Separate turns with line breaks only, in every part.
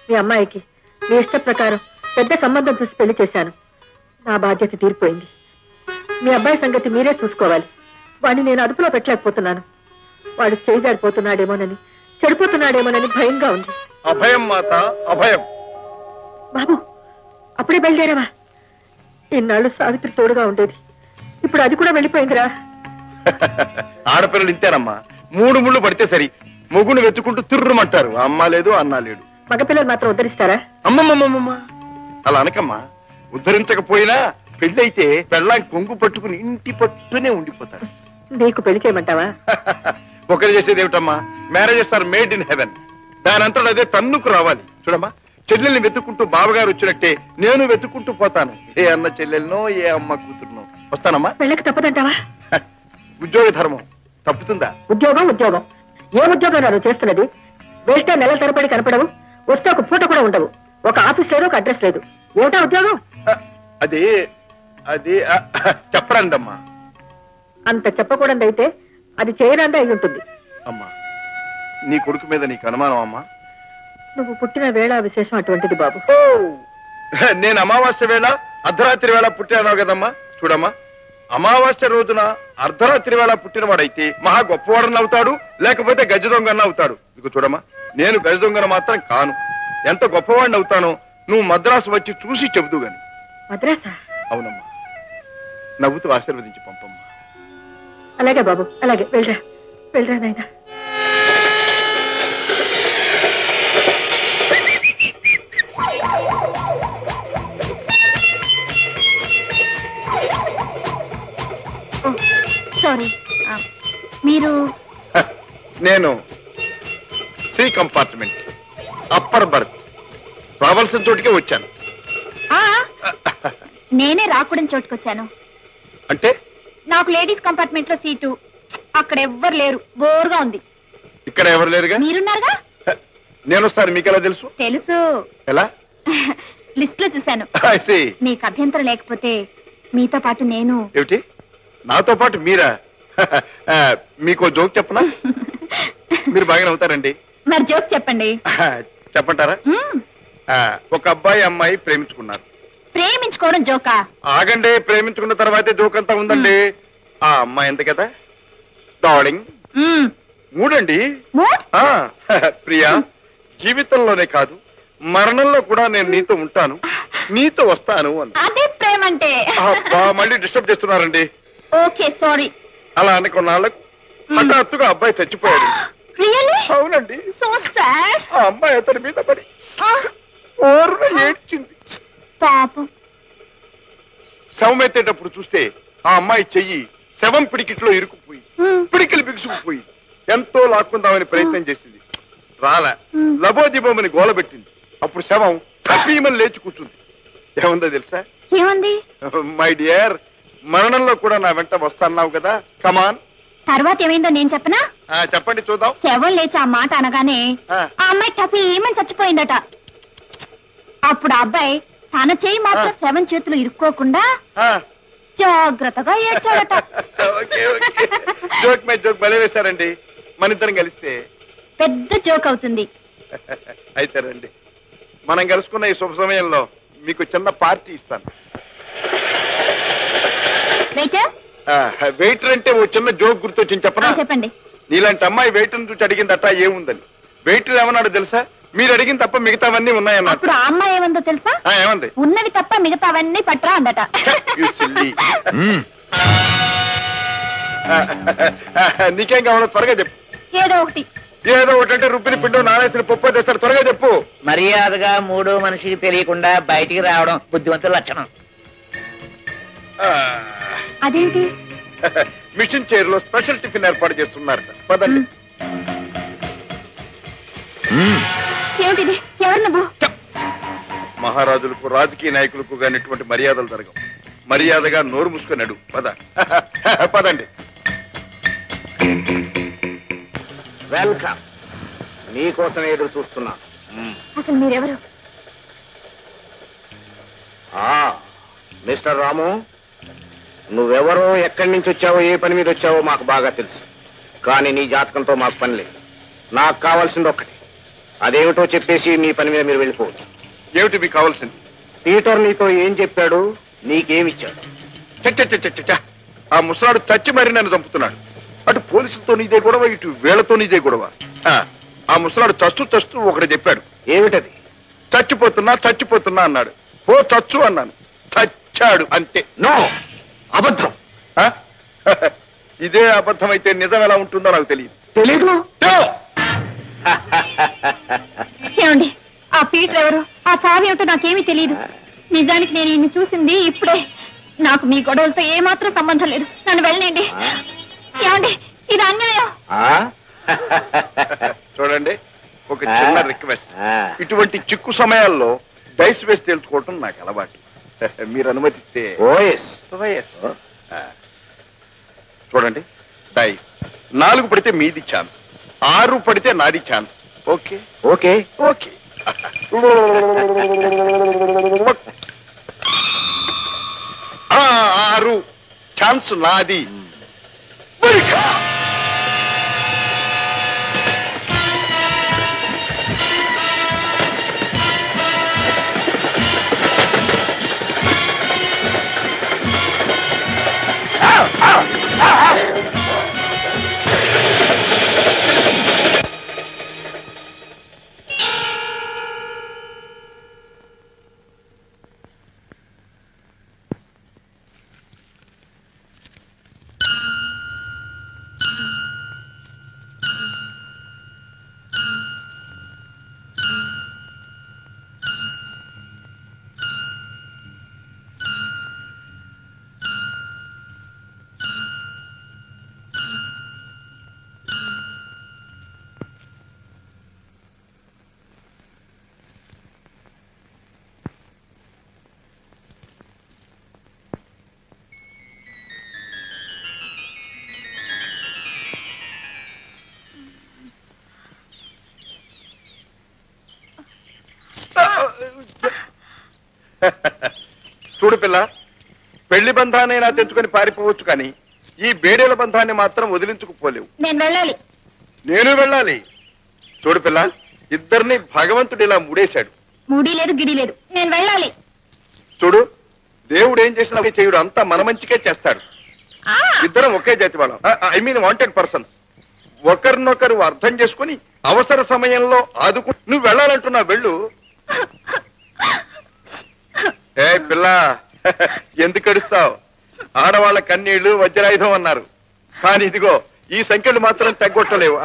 మీ అమ్మాయికి మీ ఇష్ట ప్రకారం పెద్ద సంబంధం చూసి పెళ్లి చేశాను. నా బాధ్యత తీరిపోయింది. మీ అబ్బాయి సంగతి మీరే చూసుకోవాలి. వాడిని నేను అదుపులో పెట్టలేకపోతున్నాను. వాడు చేజారిపోతున్నాడేమోనని, చెడిపోతున్నాడేమోనని భయంగా ఉంది.
అభయం మాత, అభయం.
బాబు, అప్పుడే బయలుదేరావా? ఇన్నాళ్ళు సావిత్రి తోడుగా ఉండేది, ఇప్పుడు అది కూడా వెళ్ళిపోయిందిరా.
ఆడపిల్లలు ఇంతేనమ్మా, 3 ముళ్ళు పడితే సరి, మొగును వెతుకుంటూ తిర్రుమంటారు. అమ్మ లేదు, అన్నా లేడు.
మగపిల్లలు మాత్రం ఉద్ధరిస్తారా?
అమ్మమ్మమ్మమ్మ, అలా అనకమ్మా. ఉద్ధరించకపోయినా పెళ్ళైతే పెళ్ళాం కొంగు పట్టుకుని ఇంటి పట్టునే ఉండిపోతారు.
నీకు పెళ్లి చేయమంటావా?
ఒకరు చేసేది ఏమిటమ్మా, marriages are made in heaven. దానంతా అదే తన్నుకు రావాలి. చూడమ్మా, చెల్లెల్ని వెతుక్కుంటూ బావగారు వచ్చినట్టే నేను వెతుక్కుంటూ పోతాను. ఏ అన్న చెల్లెలనో, ఏ అమ్మ కూతురునో. వస్తానమ్మా.
పెళ్ళకి తప్పదంటావా?
ఉద్యోగ ధర్మం తప్పుతుందా?
ఉద్యోగం ఉద్యోగం ఏ ఉద్యోగం నువ్వు చేస్తున్నది? వెళ్తే నెలల తరబడి కనపడవు, వస్తే ఒక పూట కూడా ఉండవు. ఒక ఆఫీస్ లేదు, ఒక అడ్రస్ లేదు. ఏమిటా ఉద్యోగం?
అది అది చెప్పరాందమ్మా.
అంత చెప్పకూడదైతే అది చేయరాందే అయి ఉంటుంది.
అమ్మా, నీ కొడుకు మీద నీకు అనుమానం అమ్మా?
నువ్వు పుట్టిన వేళ విశేషం అటువంటిది బాబు.
నేను అమావాస్య వేళ అర్ధరాత్రి వేళ పుట్టాను కదమ్మా. చూడమ్మా, అమావాస్య రోజున అర్ధరాత్రి వేళ పుట్టినవాడైతే మహా గొప్పవాడని అవుతాడు, లేకపోతే గజ దొంగన్న అవుతాడు. ఇక చూడమ్మా, నేను గజ దొంగన మాత్రం కాను. ఎంత గొప్పవాడిని అవుతానో నువ్వు మద్రాసు వచ్చి చూసి చెబుతూ గాని.
మద్రాసా?
అవునమ్మా, నవ్వుతూ ఆశీర్వదించి పంపమ్మా.
అలాగే బాబు, అలాగే. వెళ్ళరా వెళ్ళరా నాయనా.
సారీ, మీరు?
నేను సి కంపార్ట్మెంట్, అప్పర్ బర్త్. రావాల్సిన చోటుకే వచ్చాను.
నేనే రాకూడని చోటుకొచ్చాను.
అంటే?
నాకు లేడీస్ కంపార్ట్మెంట్ లో సీటు. అక్కడ ఎవ్వరు లేరు, బోర్గా ఉంది.
ఇక్కడ ఎవరు లేరుగా?
మీరున్నారుగా.
నేను వస్తాను. మీకు ఎలా తెలుసు?
తెలుసు.
ఎలా?
లిస్ట్ లో చూశాను. మీకు అభ్యంతరం లేకపోతే మీతో పాటు నేను.
ఏమిటి, నాతో పాటు మీరా? మీకు జోక్ చెప్పనా? మీరు బాగా నవ్వుతారండి.
మరి జోక్ చెప్పండి.
చెప్పంటారా? ఒక అబ్బాయి అమ్మాయి ప్రేమించుకున్నారు.
ప్రేమించుకోవడం జోకా?
ఆగండి, ప్రేమించుకున్న తర్వాతే జోక్ అంతా ఉందండి. ఆ అమ్మాయి ఎంత కదా? డార్లింగ్. మూడండి. ప్రియా, జీవితంలోనే కాదు మరణంలో కూడా నేను నీతో ఉంటాను, నీతో వస్తాను అంది.
అదే ప్రేమ అంటే.
మళ్ళీ డిస్టర్బ్ చేస్తున్నారండి.
Okay, sorry.
అలా అని కొన్నాళ్ళకు హఠాత్తుగా అబ్బాయి చచ్చిపోయాడు. అవునండి.
So sad.
ఆ అమ్మాయి అతని మీద పడి ఓర్న ఏడ్చింది.
పాపం.
శవం ఎత్తేటప్పుడు చూస్తే ఆ అమ్మాయి చెయ్యి శవం పిడికిట్లో ఇరుక్కుపోయి పిడికిలు బిగుసుకుపోయి ఎంతో లాక్కుందామని ప్రయత్నం చేసింది. రాలా. లబోదిబోమని గోలబెట్టింది. అప్పుడు శవం కపీమని లేచి కూర్చుంది. ఏముందో తెలుసా?
ఏముంది?
మై డియర్, మరణంలో కూడా నా వెంట వస్తాన్నావు కదా, కమాన్.
తర్వాత ఏమైందో నేను చెప్పనా?
చెప్పండి చూద్దాం.
శవం లేచి ఆ మాట అనగానే ఆ అమ్మాయి కపీమని చచ్చిపోయిందట. అప్పుడు ఆ అబ్బాయి తన చేయి మాత్రం శవం చేతులు ఇరుక్కోకుండా జాగ్రత్తగా ఏడ్చాడట.
జోక్ మై జోక్ భలే వేశారండి. మన ఇద్దరం కలిస్తే
పెద్ద జోక్ అవుతుంది.
అయితే రండి, మనం కలుసుకున్న ఈ శుభ సమయంలో మీకు చిన్న పార్టీ ఇస్తాను. వెయిటర్ అంటే ఓ చిన్న జోక్ గుర్తొచ్చింది చెప్పనా?
చెప్పండి.
నీలాంటి అమ్మాయి వెయిటర్ చూసి అడిగిందట ఏముందని. వెయిటర్ ఏమన్నాడు తెలుసా? మీరు అడిగిన తప్ప మిగతావన్నీ ఉన్నాయన్న.
అప్పుడు ఆ అమ్మాయి ఏమందో తెలుసా?
ఏమంది?
ఉన్నవి తప్ప మిగతావన్నీ పట్రా అందట.
నీకేం కావాలో త్వరగా చెప్పు.
ఏదో ఒకటి.
ఏదో ఒకటి అంటే రుబ్బిని పిండు నానేసిన పప్పు తెస్తాడు. త్వరగా చెప్పు.
మర్యాదగా మూడో మనిషికి తెలియకుండా బయటికి రావడం బుద్ధివంతుల లక్షణం.
అదేంటి?
మిషన్ చైర్ లో స్పెషల్ టిఫిన్ ఏర్పాటు చేస్తున్నారట. పదండి.
ఏమిటిది? ఎవరు నువ్వు?
మహారాజులకు రాజకీయ నాయకులకు గానిటువంటి మర్యాదలు జరగవు. మర్యాదగా నోరు మూసుకున్నాడు. పదండి.
వెల్కమ్. నీకోసం ఎదురు చూస్తున్నా.
అసలు మీరెవరు?
మిస్టర్ రాము, నువ్వెవరో ఎక్కడి నుంచి వచ్చావో ఏ పని మీద వచ్చావో మాకు బాగా తెలుసు. కానీ నీ జాతకంతో మాకు పని లేదు. నాకు కావాల్సింది ఒక్కటి. అదేమిటో చెప్పేసి మీ పని మీద మీరు వెళ్ళిపోవచ్చు.
ఏమిటి మీకు కావాల్సింది?
పీటర్ నీతో ఏం చెప్పాడు, నీకేమిచ్చాడు?
చచ్చ ఆ ముసలాడు చచ్చి మరి నన్ను చంపుతున్నాడు. అటు పోలీసులతో నీదే గొడవ, ఇటు వీళ్లతో నీదే గొడవ. ఆ ముసలాడు చస్తూ ఒకటి చెప్పాడు.
ఏమిటది?
చచ్చిపోతున్నా అన్నాడు. పో చచ్చు అన్నాను, చచ్చాడు అంతే.
నో, అబద్ధం.
ఇదే అబద్ధం అయితే నిజం ఎలా ఉంటుందో నాకు తెలియదు.
తెలీదు?
ఏమండి, ఆ పీటర్ ఎవరు, ఆ చావి ఏమిటో నాకేమీ తెలియదు. నిజానికి నేను ఈయన్ని చూసింది ఇప్పుడే. నాకు మీ గొడవలతో ఏమాత్రం సంబంధం లేదు. నన్ను వెళ్ళండి. ఏమండి, ఇది అన్యాయం.
చూడండి, ఒక చిన్న రిక్వెస్ట్. ఇటువంటి చిక్కు సమయాల్లో డైస్ వేసి తెలుసుకోవటం నాకు అలవాటు. మీరు అనుమతిస్తే. చూడండి, డైస్ 4 పడితే మీది ఛాన్స్, 6 పడితే నాది chance. Okay
okay
okay. 6 chance నాది. చూడు పిల్ల, పెళ్లి బంధాన్ని తెచ్చుకొని పారిపోవచ్చు, కానీ ఈ బేడేల బంధాన్ని మాత్రం వదిలించుకుపోలేవు. నేను వెళ్ళాలి. చూడు పిల్ల, ఇద్దరిని భగవంతుడు ఇలా ముడేశాడు.
ముడి లేదు, గిడి లేదు, నేను వెళ్ళాలి.
చూడు, దేవుడు ఏం చేసినా చేయుడు అంతా మన మంచికే చేస్తాడు. ఇద్దరం ఒకే జాతి వాళ్ళం, ఐ మీన్ వాంటెడ్ పర్సన్స్. ఒకరినొకరు అర్థం చేసుకుని అవసర సమయంలో ఆదుకు. నువ్వు వెళ్ళాలంటున్నా, వెళ్ళు. ఏ పిల్ల, ఎందుకు అడుస్తావు? ఆడవాళ్ళ కన్నీళ్లు వజ్రాయుధం అన్నారు, కానీ ఇదిగో ఈ సంఖ్యలు మాత్రం తగ్గొట్టలేవు.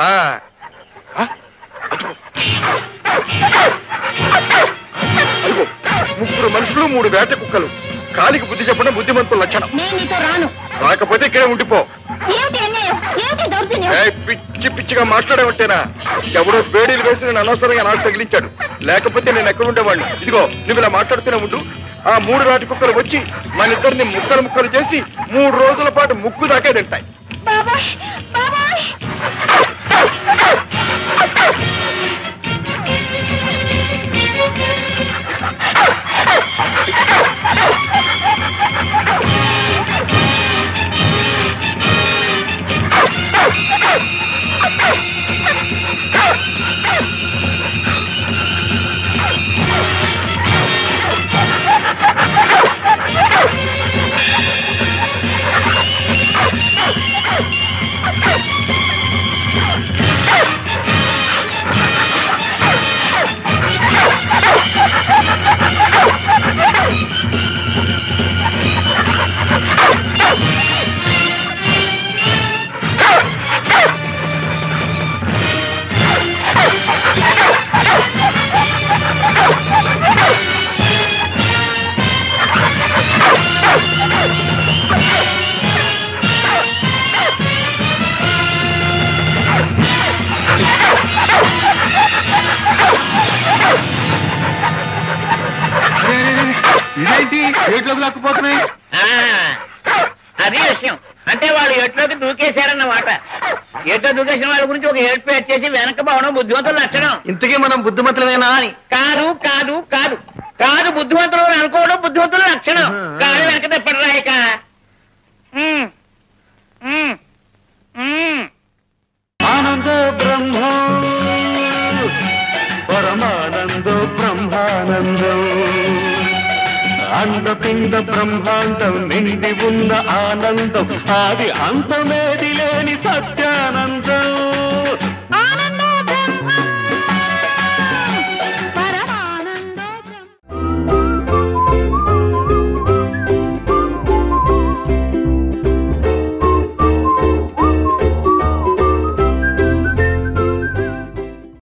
అదిగో 3 మనుషులు 3 వేట కుక్కలు. కాలికి బుద్ధి చెప్పడం బుద్ధిమంతుల లక్షణం. రాకపోతే ఇక్కడే ఉండిపో. పిచ్చి పిచ్చిగా మాట్లాడేవంటేనా? ఎవడో బేడీలు వేసి నేను అనవసరంగా నాకు తగిలించాడు, లేకపోతే నేను ఎక్కడ ఉండేవాడిని. ఇదిగో నువ్వు ఇలా మాట్లాడుతూనే ఉండు. ఆ 3 రాటి కుక్కలు వచ్చి మన ఇద్దరిని ముక్కలు చేసి 3 రోజుల పాటు ముక్కు దాకే తింటాయి. ఇదేంటి ఏట్లోకి లాక్కుపోతున్నాయి?
అది విషయం. అంటే వాళ్ళు ఏట్లోకి దూకేశారన్నమాట. ఏట్లో దూకేసిన వాళ్ళ గురించి ఒక ఏడ్పు వచ్చేసి వెనక పోవడం బుద్ధిమంతుల లక్షణం.
ఇంతకీ మనం బుద్ధిమంతులమేనా అని?
కాదు కాదు కాదు కాదు, బుద్ధిమంతులు అనుకోవడం బుద్ధిమంతుల లక్షణం. కాదు వెనక తెప్పడరాయక.
ఆనందో బ్రహ్మ పరమానందో బ్రహ్మానందం అండపిండ బ్రహ్మాండం నిండి ఉన్న ఆనందం ఆది అంతమేది లేని సత్య